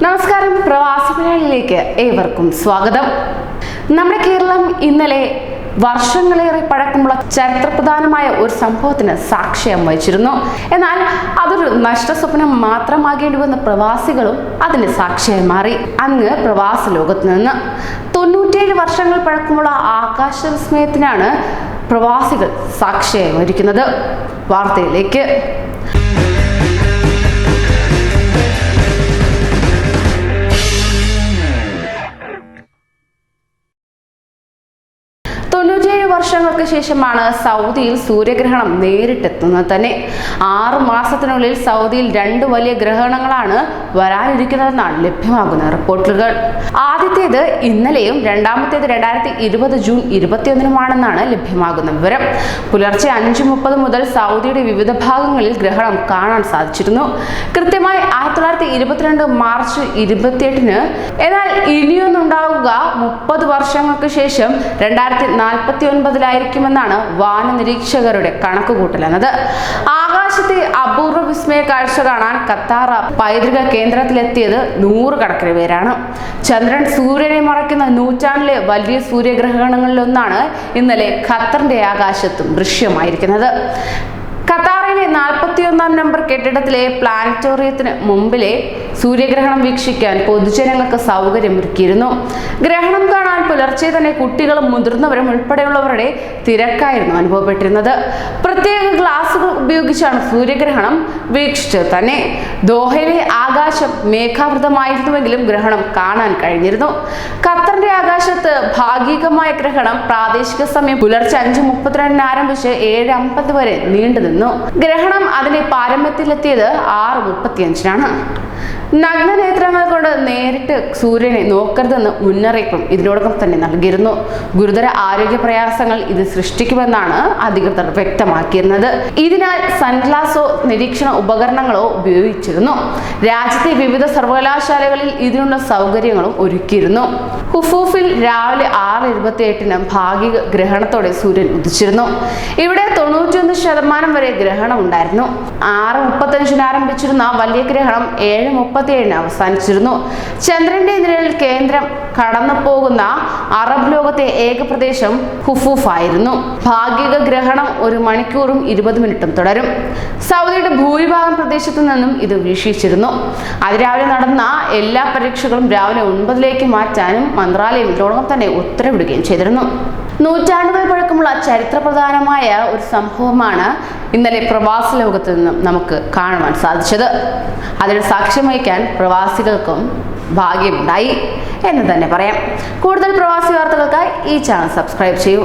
നമസ്കാരം, പ്രവാസി മലയാളിയിലേക്ക് ഏവർക്കും സ്വാഗതം. നമ്മുടെ കേരളം ഇന്നലെ വർഷങ്ങളേറെ പഴക്കമുള്ള ചരിത്രപ്രധാനമായ ഒരു സംഭവത്തിന് സാക്ഷ്യം വഹിച്ചിരുന്നു. എന്നാൽ അതൊരു നഷ്ടസ്വപ്നം മാത്രമാകേണ്ടി വന്ന പ്രവാസികളും അതിന് സാക്ഷിയായി മാറി. അങ്ങ് പ്രവാസ ലോകത്ത് നിന്ന് 97 വർഷങ്ങൾ പഴക്കമുള്ള ആകാശ വിസ്മയത്തിനാണ് പ്രവാസികൾ സാക്ഷിയായി വഹിക്കുന്നത്. വാർത്തയിലേക്ക്. വർഷങ്ങൾക്ക് ശേഷമാണ് സൗദിയിൽ സൂര്യഗ്രഹണം നേരിട്ടെത്തുന്നത് തന്നെ. 6 മാസത്തിനുള്ളിൽ സൗദിയിൽ 2 വലിയ ഗ്രഹണങ്ങളാണ് വരാനിരിക്കുന്നതെന്നാണ് ലഭ്യമാകുന്ന റിപ്പോർട്ടുകൾ. ആദ്യത്തേത് ഇന്നലെയും രണ്ടാമത്തേത് 2020 ജൂൺ 21-നുമാണെന്നാണ് ലഭ്യമാകുന്ന വിവരം. പുലർച്ചെ 5:30 മുതൽ സൗദിയുടെ വിവിധ ഭാഗങ്ങളിൽ ഗ്രഹണം കാണാൻ സാധിച്ചിരുന്നു. കൃത്യമായി 1922 മാർച്ച് 28-ന്. എന്നാൽ ഇനിയൊന്നുണ്ടാവുക 30 വർഷങ്ങൾക്ക് ശേഷം 2049-ലായിരിക്കുമെന്നാണ് വാന നിരീക്ഷകരുടെ കണക്കുകൂട്ടൽ എന്നത്. ആകാശത്തെ അപൂർവ വിസ്മയ കാഴ്ച കാണാൻ ഖത്താർ പൈതൃക കേന്ദ്രത്തിലെത്തിയത് 100 കണക്കിന് പേരാണ്. ചന്ദ്രൻ സൂര്യനെ മറയ്ക്കുന്ന നൂറ്റാണ്ടിലെ വലിയ സൂര്യഗ്രഹണങ്ങളിലൊന്നാണ് ഇന്നലെ ഖത്തറിന്റെ ആകാശത്തും ദൃശ്യമായിരിക്കുന്നത്. ഖത്താറിലെ 41-ാം നമ്പർ കെട്ടിടത്തിലെ പ്ലാനറ്റോറിയത്തിന് മുമ്പിലെ സൂര്യഗ്രഹണം വീക്ഷിക്കാൻ പൊതുജനങ്ങൾക്ക് സൗകര്യമൊരുക്കിയിരുന്നു. ഗ്രഹണം കാണാൻ പുലർച്ചെ തന്നെ കുട്ടികളും മുതിർന്നവരും ഉൾപ്പെടെയുള്ളവരുടെ തിരക്കായിരുന്നു അനുഭവപ്പെട്ടിരുന്നത്. പ്രത്യേക ഗ്ലാസുകൾ ഉപയോഗിച്ചാണ് സൂര്യഗ്രഹണം വീക്ഷിച്ചത് തന്നെ. ദോഹയിലെ ആകാശം മേഘാവൃതമായിരുന്നുവെങ്കിലും ഗ്രഹണം കാണാൻ കഴിഞ്ഞിരുന്നു. ഖത്തറിന്റെ ആകാശത്ത് ഭാഗികമായ ഗ്രഹണം പ്രാദേശിക സമയം പുലർച്ചെ 5:32 ആരംഭിച്ച് 7:50 വരെ നീണ്ടുനിന്നു. ഗ്രഹണം അതിന്റെ പാരമ്യത്തിലെത്തിയത് 6:35-നാണ്. നഗ്നനേത്രങ്ങൾ കൊണ്ട് നേരിട്ട് സൂര്യനെ നോക്കരുതെന്ന് മുന്നറിയിപ്പും ഇതിനോടകം തന്നെ നൽകിയിരുന്നു. ഗുരുതര ആരോഗ്യ പ്രയാസങ്ങൾ ഇത് സൃഷ്ടിക്കുമെന്നാണ് അധികൃതർ വ്യക്തമാക്കിയിരുന്നത്. ഇതിനാൽ സൺഗ്ലാസോ നിരീക്ഷണ ഉപകരണങ്ങളോ ഉപയോഗിച്ചിരുന്നു. രാജ്യത്തെ വിവിധ സർവകലാശാലകളിൽ ഇതിനുള്ള സൗകര്യങ്ങളും ഒരുക്കിയിരുന്നു. ഹുഫൂഫിൽ രാവിലെ 6:28-ന് ഭാഗിക ഗ്രഹണത്തോടെ സൂര്യൻ ഉദിച്ചിരുന്നു. ഇവിടെ 91% വരെ ഗ്രഹണം ഉണ്ടായിരുന്നു. 6:35-ന് ആരംഭിച്ചിരുന്ന വലിയ ഗ്രഹണം 7:37-ന് അവസാനിച്ചിരുന്നു. ചന്ദ്രന്റെ നിഴലിൽ കേന്ദ്രം കടന്നു പോകുന്ന അറബ് ലോകത്തെ ഏക പ്രദേശം ഹുഫൂഫ് ആയിരുന്നു. ഭാഗിക ഗ്രഹണം 1 മണിക്കൂറും 20 മിനിറ്റും തുടരും. സൗദിയുടെ ഭൂരിഭാഗം പ്രദേശത്തു നിന്നും ഇത് വീക്ഷിച്ചിരുന്നു. അതിരാവിലെ നടന്ന എല്ലാ പരീക്ഷകളും രാവിലെ 9-ലേക്ക് മാറ്റാനും മന്ത്രാലയം ഇതിനോടകം തന്നെ ഉത്തരവിടുകയും ചെയ്തിരുന്നു. നൂറ്റാണ്ടുകൾ പഴക്കമുള്ള ചരിത്രപ്രധാനമായ ഒരു സംഭവമാണ് ഇന്നലെ പ്രവാസ ലോകത്ത് നിന്നും നമുക്ക് കാണുവാൻ സാധിച്ചത്. അതിന് സാക്ഷ്യം വഹിക്കാൻ പ്രവാസികൾക്കും ഭാഗ്യമുണ്ടായി എന്ന് തന്നെ പറയാം. കൂടുതൽ പ്രവാസി വാർത്തകൾക്കായി ഈ ചാനൽ സബ്സ്ക്രൈബ് ചെയ്യൂ.